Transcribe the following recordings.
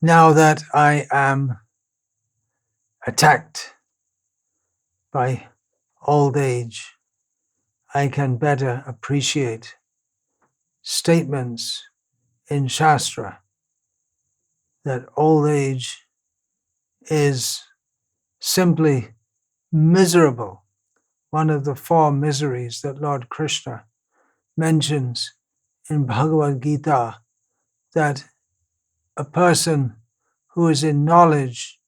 Now that I am attacked by old age, I can better appreciate statements in Shastra that old age is simply miserable, one of the four miseries that Lord Krishna mentions in Bhagavad-gita, that a person who is in knowledge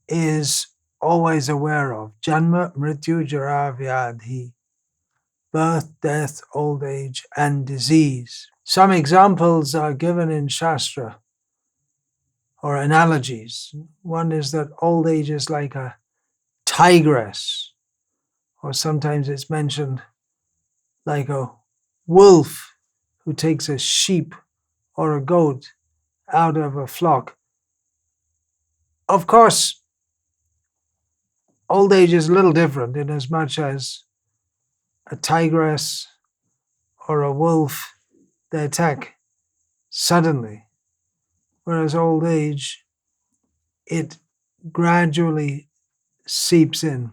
is always aware of. Janma, Mrityu, Jara, Vyadhi. Birth, death, old age, and disease. Some examples are given in Shastra, or analogies. One is that old age is like a tigress, or sometimes it's mentioned like a wolf who takes a sheep or a goat out of a flock. Of course, old age is a little different in as much as a tigress or a wolf, they attack suddenly, whereas old age, it gradually seeps in.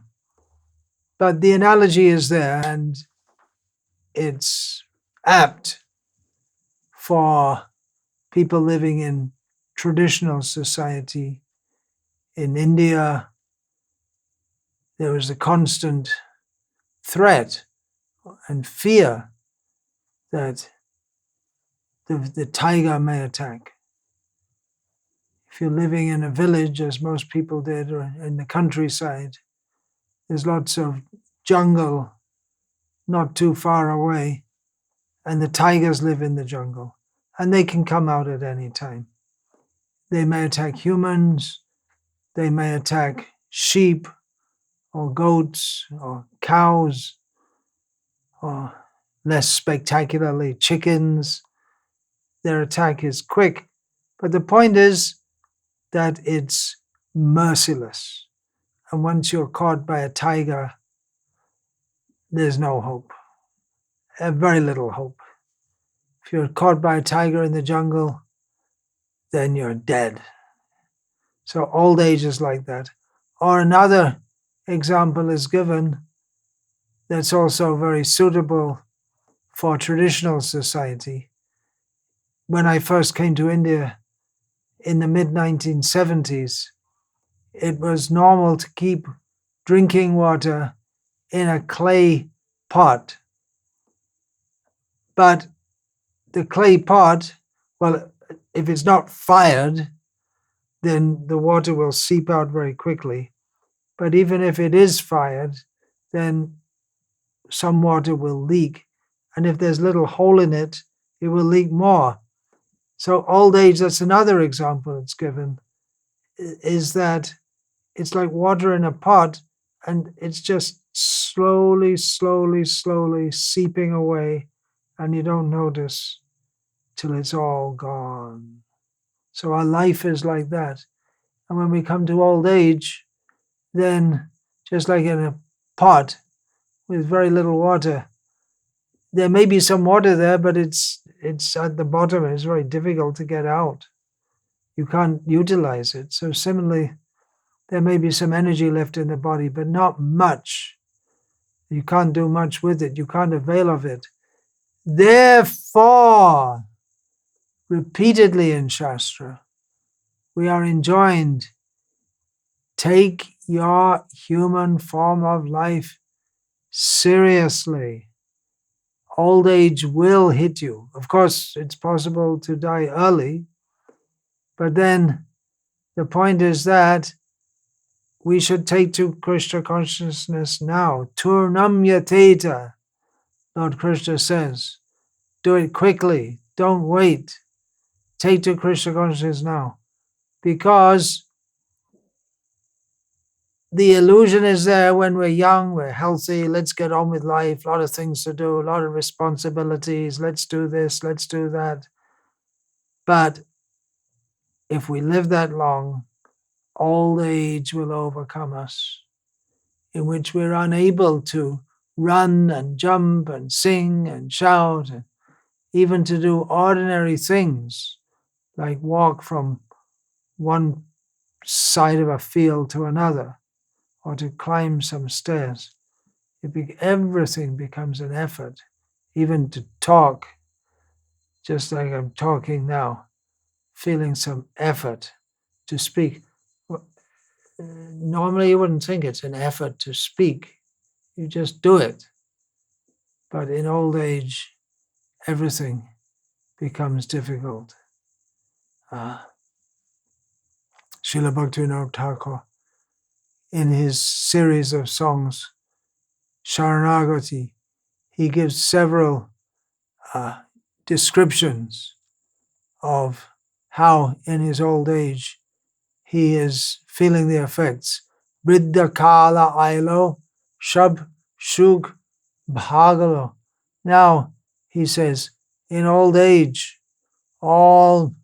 But the analogy is there, and it's apt for people living in traditional society. In India, there was a constant threat and fear that the tiger may attack. If you're living in a village, as most people did, or in the countryside, there's lots of jungle not too far away, and the tigers live in the jungle, and they can come out at any time. They may attack humans, they may attack sheep or goats or cows, or less spectacularly, chickens. Their attack is quick, but the point is that it's merciless. And once you're caught by a tiger, there's no hope. Very little hope. If you're caught by a tiger in the jungle, then you're dead. So old age is like that. Or another example is given that's also very suitable for traditional society. When I first came to India in the mid-1970s, it was normal to keep drinking water in a clay pot. But the clay pot, well, if it's not fired, then the water will seep out very quickly. But even if it is fired, then some water will leak. And if there's a little hole in it, it will leak more. So old age, that's another example it's given, is that it's like water in a pot, and it's just slowly seeping away, and you don't notice till it's all gone. So our life is like that. And when we come to old age, then just like in a pot with very little water, there may be some water there, but it's at the bottom, and it's very difficult to get out. You can't utilize it. So similarly, there may be some energy left in the body, but not much. You can't do much with it. You can't avail of it. Therefore, repeatedly in Shastra, we are enjoined, take your human form of life seriously. Old age will hit you. Of course, it's possible to die early, but then the point is that we should take to Krishna consciousness now. Turnam yateta, Lord Krishna says. Do it quickly. Don't wait. Take to Krishna consciousness now. Because the illusion is there when we're young, we're healthy, let's get on with life, a lot of things to do, a lot of responsibilities, let's do this, let's do that. But if we live that long, old age will overcome us, in which we're unable to run and jump and sing and shout, and even to do ordinary things like walk from one side of a field to another, or to climb some stairs. Everything becomes an effort, even to talk, just like I'm talking now, feeling some effort to speak. Normally you wouldn't think it's an effort to speak, you just do it. But in old age, everything becomes difficult. Srila Bhaktivinoda Thakur, in his series of songs, Sharanagati, he gives several descriptions of how in his old age he is feeling the effects. Vriddha kala ailo, shab shug bhagalo. Now, he says, in old age, all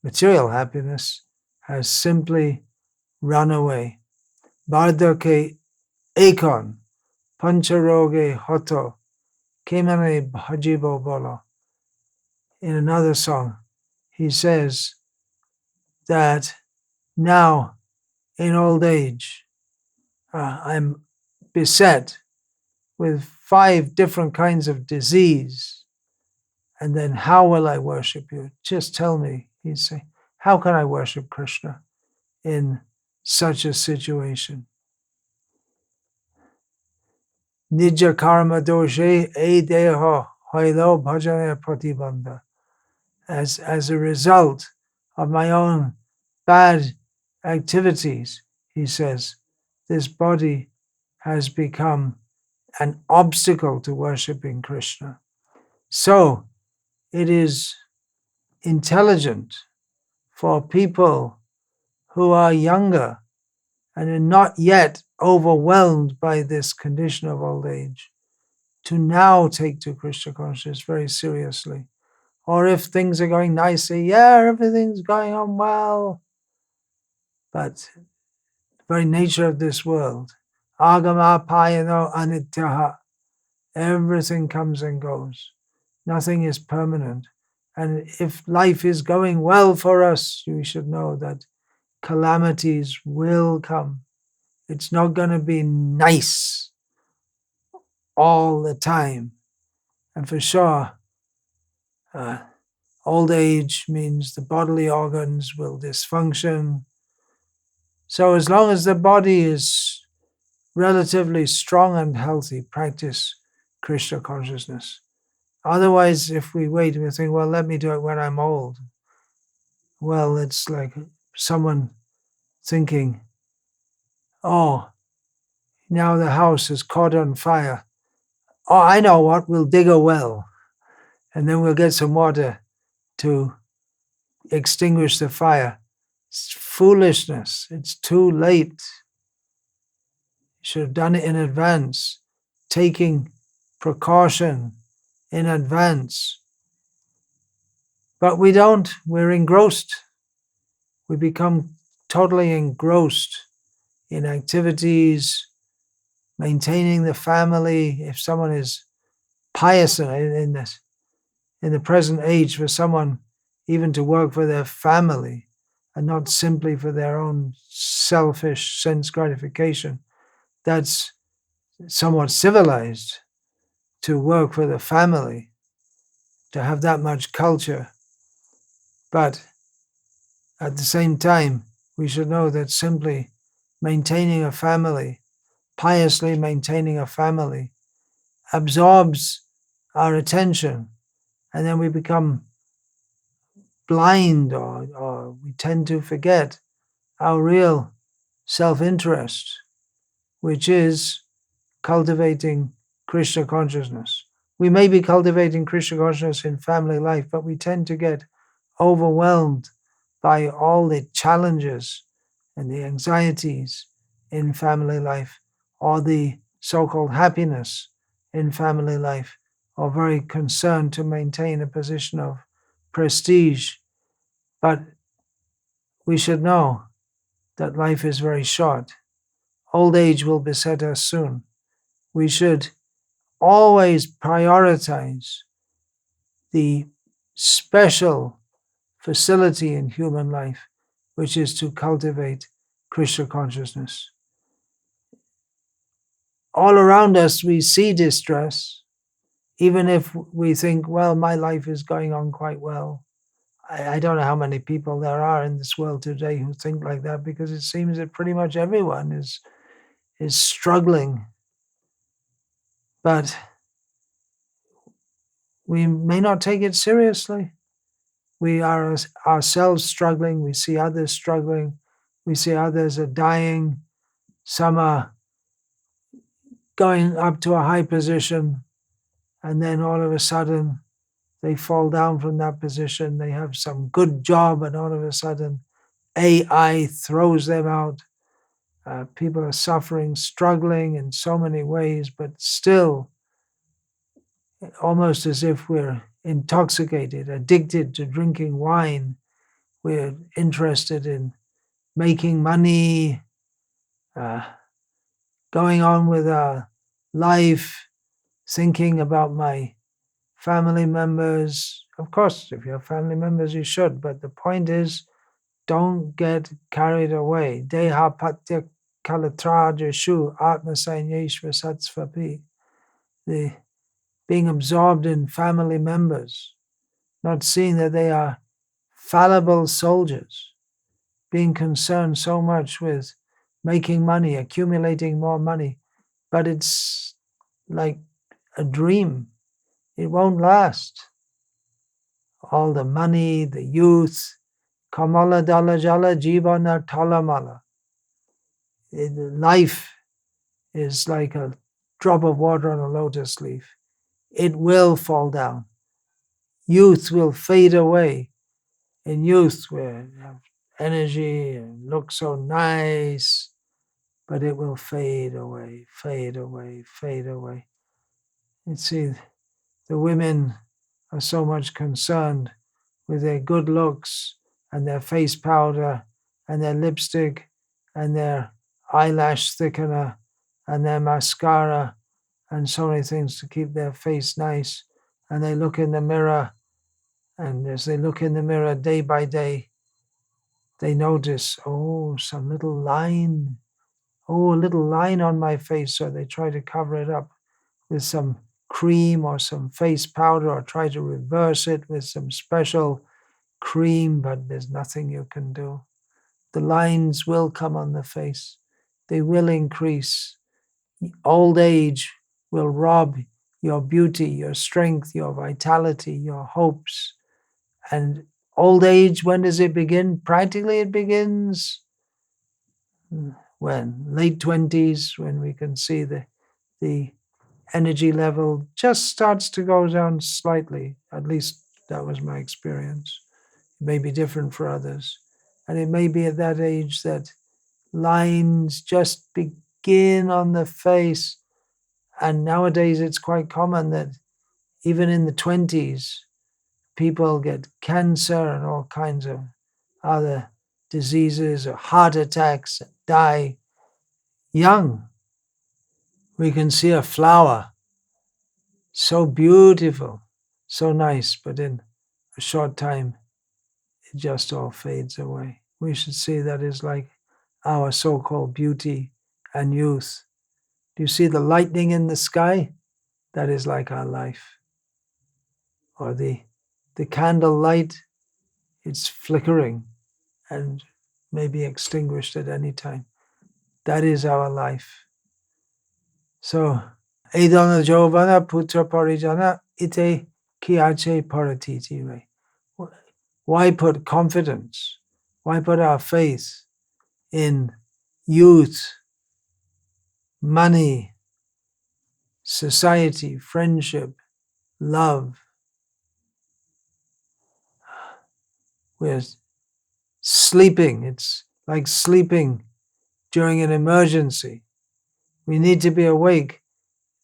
material happiness has simply run away. Bardake ekon, pancharoge hoto, kemane bhajibo bolo. In another song, he says that now, in old age, I'm beset with 5 different kinds of disease. And then how will I worship you? Just tell me, he'd say, how can I worship Krishna in such a situation? Nija karma doshe e deho hoilo bhajane pratibandha. As a result of my own bad activities, he says, this body has become an obstacle to worshipping Krishna. So it is intelligent for people who are younger and are not yet overwhelmed by this condition of old age to now take to Krishna consciousness very seriously. Or if things are going nicely, yeah, everything's going on well. But the very nature of this world, agama payano anityaha, everything comes and goes. Nothing is permanent. And if life is going well for us, we should know that calamities will come. It's not going to be nice all the time. And for sure, old age means the bodily organs will dysfunction. So as long as the body is relatively strong and healthy, practice Krishna consciousness. Otherwise, if we wait and we think, well, let me do it when I'm old. Well, it's like someone thinking, oh, now the house is caught on fire. Oh, I know what, we'll dig a well. And then we'll get some water to extinguish the fire. It's foolishness. It's too late. You should have done it in advance, taking precaution in advance. But we don't. We're engrossed. We become totally engrossed in activities, maintaining the family. If someone is pious in the present age, for someone even to work for their family and not simply for their own selfish sense gratification, that's somewhat civilized, to work for the family, to have that much culture. But at the same time, we should know that simply maintaining a family, piously maintaining a family, absorbs our attention, and then we become blind, or we tend to forget our real self-interest, which is cultivating Krishna consciousness. We may be cultivating Krishna consciousness in family life, but we tend to get overwhelmed by all the challenges and the anxieties in family life, or the so-called happiness in family life, or very concerned to maintain a position of prestige. But we should know that life is very short. Old age will beset us soon. We should always prioritize the special facility in human life which is to cultivate Krishna consciousness. All around us we see distress, even if we think, well, my life is going on quite well. I don't know how many people there are in this world today who think like that, because it seems that pretty much everyone is struggling. But we may not take it seriously. We are ourselves struggling. We see others struggling. We see others are dying. Some are going up to a high position, and then all of a sudden they fall down from that position. They have some good job, and all of a sudden AI throws them out. People are suffering, struggling in so many ways, but still almost as if we're intoxicated, addicted to drinking wine. We're interested in making money, going on with our life, thinking about my family members. Of course, if you have family members, you should, but the point is, don't get carried away. Deha patya kalatrajashu atma sanyeshva satsvapi. The being absorbed in family members, not seeing that they are fallible soldiers, being concerned so much with making money, accumulating more money, but it's like a dream. It won't last. All the money, the youth, kamala dalajala jivana talamala. Life is like a drop of water on a lotus leaf. It will fall down. Youth will fade away. In youth, we have energy and look so nice, but it will fade away, fade away, fade away. You see, the women are so much concerned with their good looks and their face powder and their lipstick and their eyelash thickener and their mascara and so many things to keep their face nice. And they look in the mirror, and as they look in the mirror day by day, they notice, oh, some little line, oh, a little line on my face. So they try to cover it up with some cream or some face powder, or try to reverse it with some special cream, but there's nothing you can do. The lines will come on the face. They will increase. Old age will rob your beauty, your strength, your vitality, your hopes. And old age, when does it begin? Practically it begins when? Late 20s, when we can see the energy level just starts to go down slightly. At least that was my experience. It may be different for others. And it may be at that age that lines just begin on the face. And nowadays it's quite common that even in the 20s, people get cancer and all kinds of other diseases or heart attacks and die young. We can see a flower, so beautiful, so nice, but in a short time, it just all fades away. We should see that is like our so-called beauty and youth. Do you see the lightning in the sky? That is like our life. Or the candle light, it's flickering and may be extinguished at any time. That is our life. So, Edana Jovana Putra Parijana Ite Kiache Paratiti Re. Why put confidence? Why put our faith in youth, money, society, friendship, love? We're sleeping. It's like sleeping during an emergency. We need to be awake.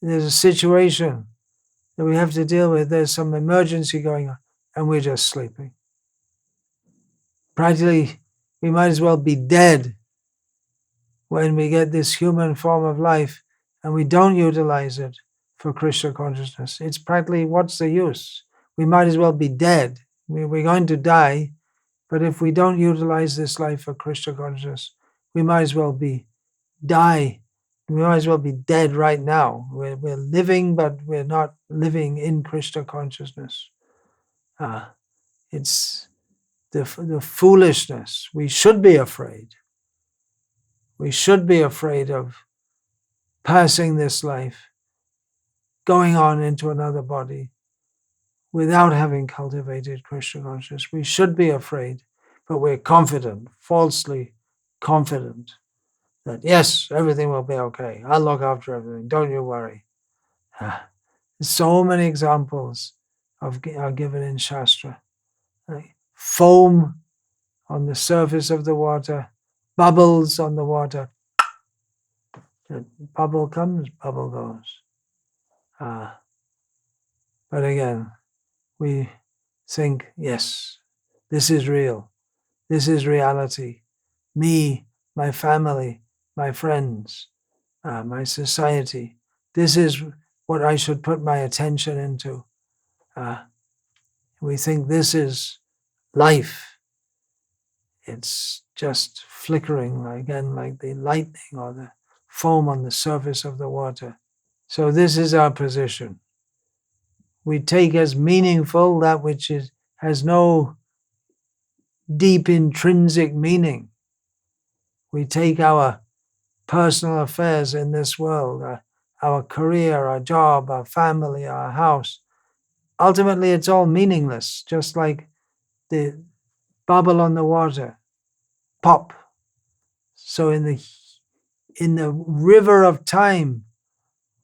There's a situation that we have to deal with. There's some emergency going on, and we're just sleeping. Practically, we might as well be dead when we get this human form of life and we don't utilize it for Krishna consciousness. It's practically, what's the use? We might as well be dead. We're going to die. But if we don't utilize this life for Krishna consciousness, we might as well die. We might as well be dead right now. We're living, but we're not living in Krishna consciousness. It's the foolishness. We should be afraid. We should be afraid of passing this life, going on into another body, without having cultivated Krishna consciousness. We should be afraid, but we're confident, falsely confident, that yes, everything will be okay. I'll look after everything. Don't you worry. So many examples are given in Shastra. Like foam on the surface of the water, bubbles on the water. Bubble comes, bubble goes. But again, we think, yes, this is real. This is reality. Me, my family, my friends, my society. This is what I should put my attention into. We think this is life. It's just flickering, again, like the lightning or the foam on the surface of the water. So this is our position. We take as meaningful that which has no deep intrinsic meaning. We take our personal affairs in this world, our career, our job, our family, our house. Ultimately, it's all meaningless, just like the bubble on the water. Pop. So in the river of time,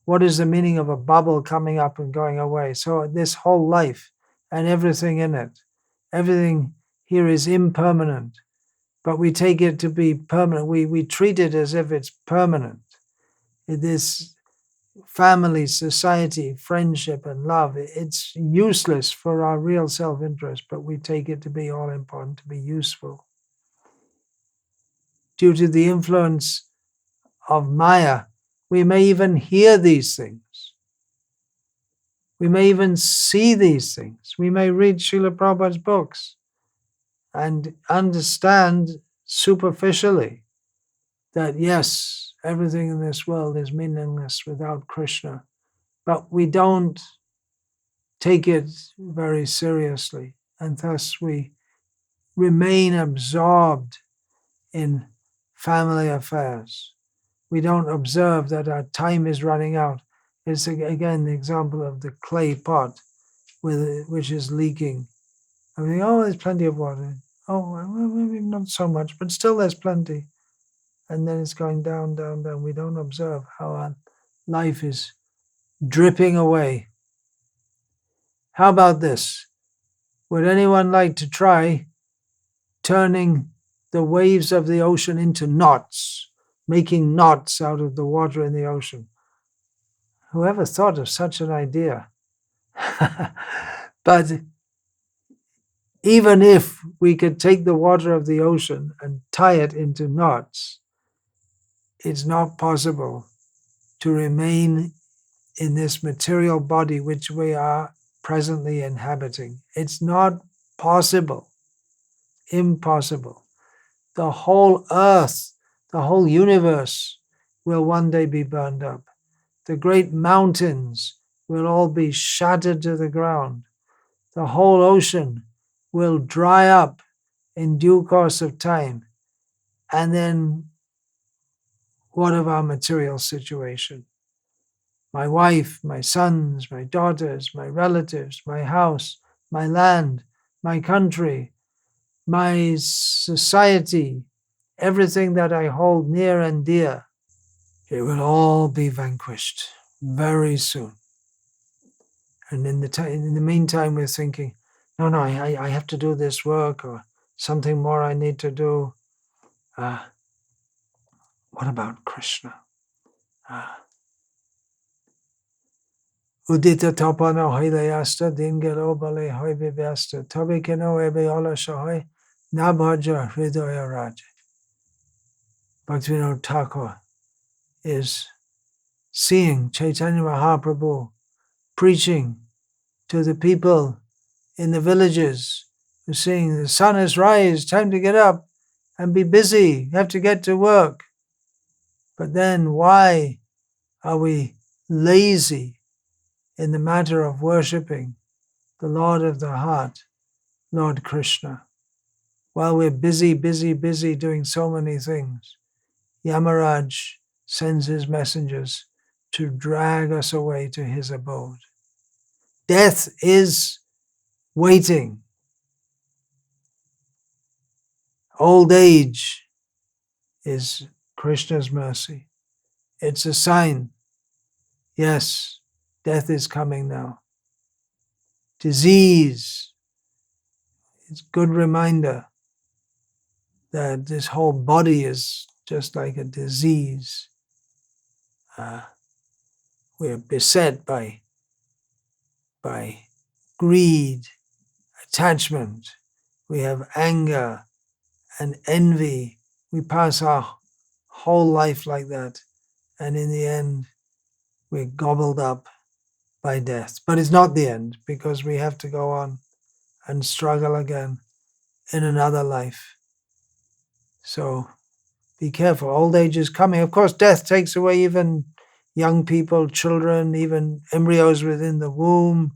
what is the meaning of a bubble coming up and going away? So this whole life and everything in it, everything here is impermanent, but we take it to be permanent. We treat it as if it's permanent. This family, society, friendship, and love, it's useless for our real self-interest, but we take it to be all important, to be useful. Due to the influence of Maya, we may even hear these things. We may even see these things. We may read Srila Prabhupada's books and understand superficially that yes, everything in this world is meaningless without Krishna. But we don't take it very seriously, and thus we remain absorbed in family affairs. We don't observe that our time is running out. It's again the example of the clay pot which is leaking. I mean, oh, there's plenty of water. Oh, well, maybe not so much, but still there's plenty. And then it's going down, down, down. We don't observe how our life is dripping away. How about this? Would anyone like to try turning the waves of the ocean into knots, making knots out of the water in the ocean? Whoever thought of such an idea? But even if we could take the water of the ocean and tie it into knots, it's not possible to remain in this material body which we are presently inhabiting. It's not possible. Impossible. The whole earth, the whole universe will one day be burned up. The great mountains will all be shattered to the ground. The whole ocean will dry up in due course of time. And then what of our material situation? My wife, my sons, my daughters, my relatives, my house, my land, my country, my society, everything that I hold near and dear, it will all be vanquished very soon. And in the meantime, we're thinking, no, I have to do this work or something more I need to do. What about Krishna? Udita tapana hoilayasta dingero bale hoibe vyasta tabe keno ebe ola shahoy nabhaja hridaya raja. Bhaktivinoda Thakur is seeing Chaitanya Mahaprabhu preaching to the people in the villages We're seeing the sun has rise, time to get up and be busy, you have to get to work. But then why are we lazy in the matter of worshipping the Lord of the heart, Lord Krishna? While we're busy doing so many things, Yamaraj sends his messengers to drag us away to his abode. Death is waiting. Old age is Krishna's mercy. It's a sign. Yes, death is coming now. Disease. It's a good reminder that this whole body is just like a disease. We're beset by greed, attachment. We have anger and envy. We pass our whole life like that. And in the end, we're gobbled up by death. But it's not the end, because we have to go on and struggle again in another life. So be careful. Old age is coming. Of course, death takes away even young people, children, even embryos within the womb.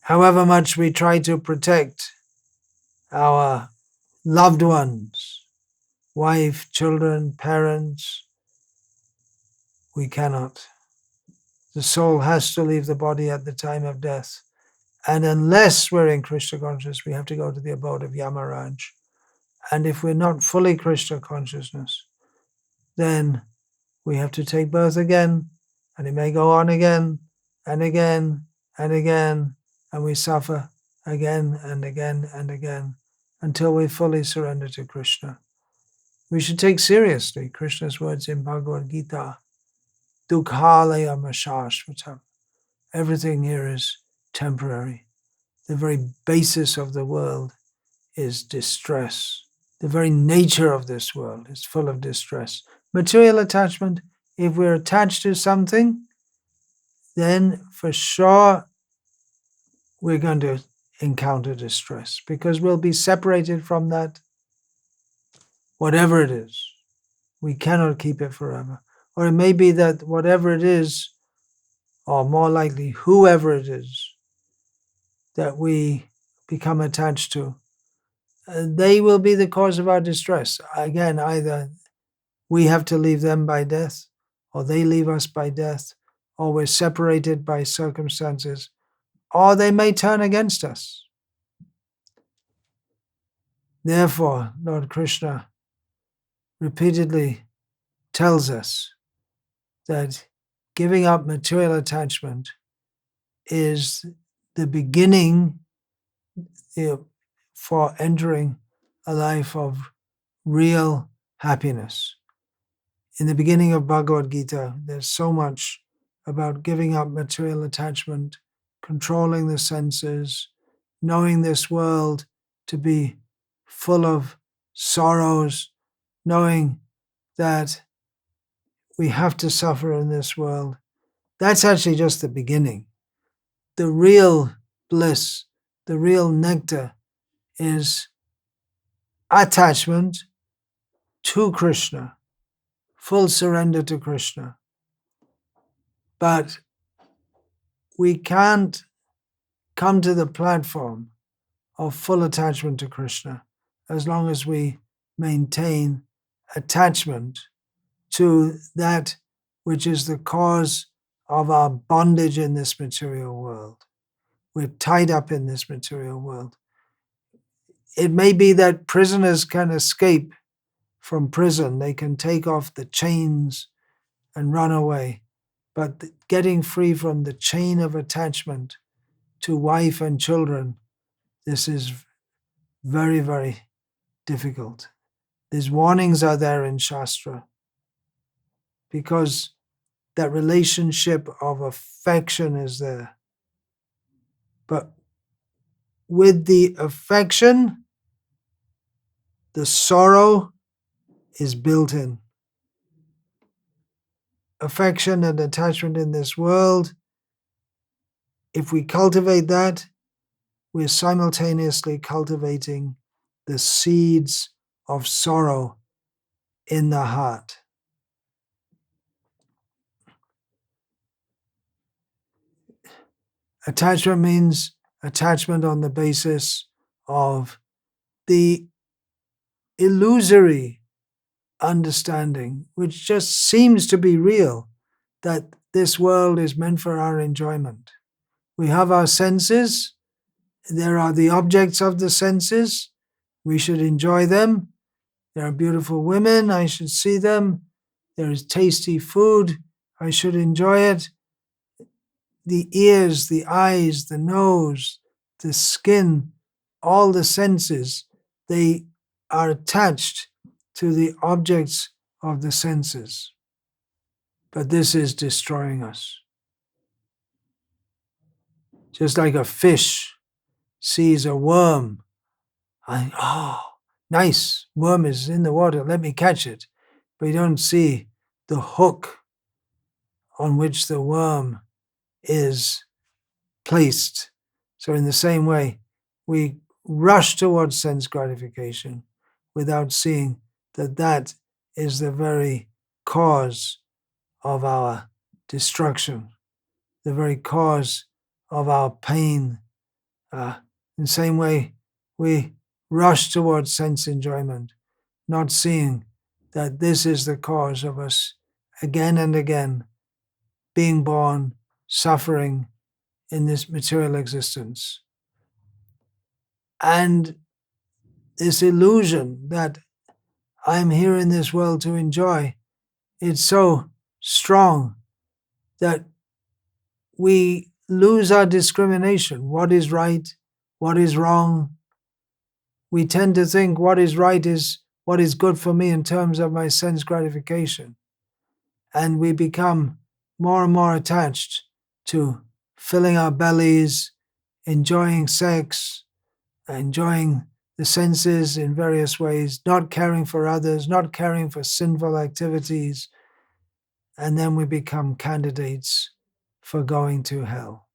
However much we try to protect our loved ones, wife, children, parents, we cannot. The soul has to leave the body at the time of death. And unless we're in Krishna consciousness, we have to go to the abode of Yamaraj. And if we're not fully Krishna consciousness, then we have to take birth again, and it may go on again and again and again, and we suffer again and again and again until we fully surrender to Krishna. We should take seriously Krishna's words in Bhagavad-gita, Dukhalayam ashashvatam. Everything here is temporary. The very basis of the world is distress. The very nature of this world is full of distress. Material attachment, if we're attached to something, then for sure we're going to encounter distress, because we'll be separated from that, whatever it is. We cannot keep it forever. Or it may be that whatever it is, or more likely whoever it is that we become attached to, they will be the cause of our distress. Again, either we have to leave them by death, or they leave us by death, or we're separated by circumstances, or they may turn against us. Therefore, Lord Krishna repeatedly tells us that giving up material attachment is the beginning for entering a life of real happiness. In the beginning of Bhagavad-gita, there's so much about giving up material attachment, controlling the senses, knowing this world to be full of sorrows, knowing that we have to suffer in this world. That's actually just the beginning. The real bliss, the real nectar is attachment to Krishna, full surrender to Krishna. But we can't come to the platform of full attachment to Krishna as long as we maintain attachment to that which is the cause of our bondage in this material world. We're tied up in this material world. It may be that prisoners can escape from prison. They can take off the chains and run away. But getting free from the chain of attachment to wife and children, this is very, very difficult. These warnings are there in Shastra, because that relationship of affection is there. But with the affection, the sorrow is built in. Affection and attachment in this world, if we cultivate that, we're simultaneously cultivating the seeds of sorrow in the heart. Attachment means attachment on the basis of the illusory understanding, which just seems to be real, that this world is meant for our enjoyment. We have our senses, there are the objects of the senses, we should enjoy them. There are beautiful women, I should see them. There is tasty food, I should enjoy it. The ears, the eyes, the nose, the skin, all the senses, they are attached to the objects of the senses. But this is destroying us. Just like a fish sees a worm, nice, worm is in the water, let me catch it. But you don't see the hook on which the worm is placed. So in the same way, we rush towards sense gratification without seeing that that is the very cause of our destruction, the very cause of our pain. In the same way, we rush towards sense enjoyment, not seeing that this is the cause of us again and again being born, suffering in this material existence. And this illusion that I'm here in this world to enjoy, it's so strong that we lose our discrimination. What is right? What is wrong? We tend to think what is right is what is good for me in terms of my sense gratification. And we become more and more attached to filling our bellies, enjoying sex, enjoying the senses in various ways, not caring for others, not caring for sinful activities, and then we become candidates for going to hell.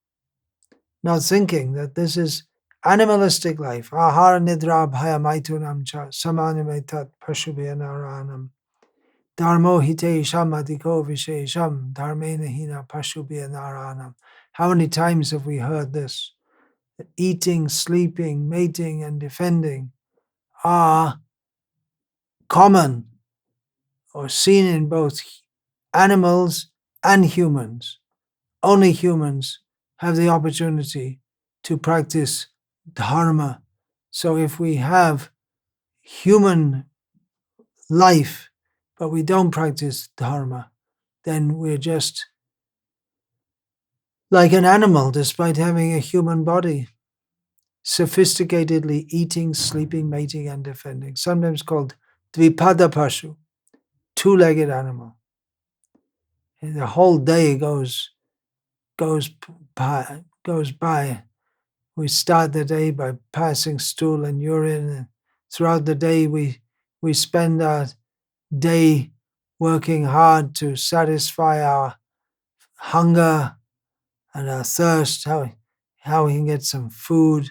Not thinking that this is animalistic life. Ahara nidra bhaya maitunam cha samanimetat pashubhya naranam dharmo hite sham adhiko vishesham dharmena hina pashubhya naranam. How many times have we heard this? That eating, sleeping, mating, and defending are common or seen in both animals and humans. Only humans have the opportunity to practice dharma. So if we have human life, but we don't practice dharma, then we're just like an animal despite having a human body, sophisticatedly eating, sleeping, mating, and defending, sometimes called dvipada pashu, two-legged animal. And the whole day goes by. We start the day by passing stool and urine, and throughout the day we spend our day working hard to satisfy our hunger and our thirst, how we can get some food,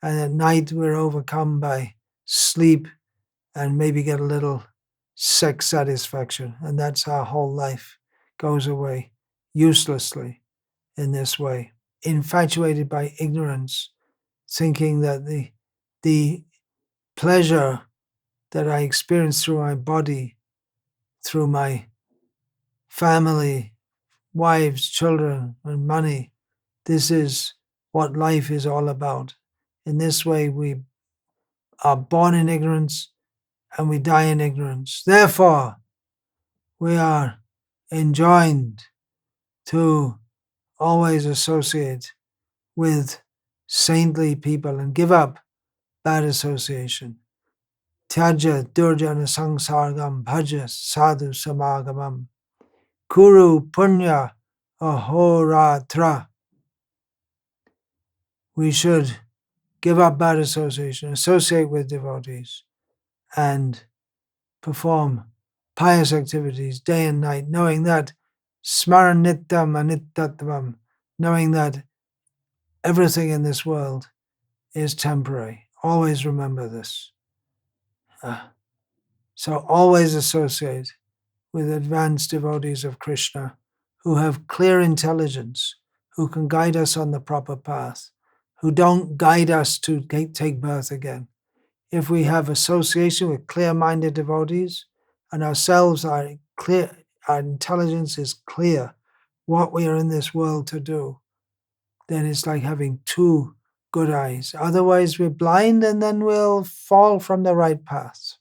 and at night we're overcome by sleep and maybe get a little sex satisfaction, and that's our whole life goes away uselessly in this way, infatuated by ignorance, thinking that the pleasure that I experience through my body, through my family, wives, children, and money, this is what life is all about. In this way, we are born in ignorance and we die in ignorance. Therefore, we are enjoined to always associate with saintly people and give up bad association. Tyaja durjana sangsargam bhaja sadhu samagamam kuru punya ahoratra. We should give up bad association, associate with devotees, and perform pious activities day and night, knowing that smaranittam anitatvam, knowing that everything in this world is temporary. Always remember this. So always associate with advanced devotees of Krishna who have clear intelligence, who can guide us on the proper path, who don't guide us to take birth again. If we have association with clear-minded devotees and ourselves are clear, our intelligence is clear what we are in this world to do, then it's like having two good eyes. Otherwise we're blind and then we'll fall from the right path.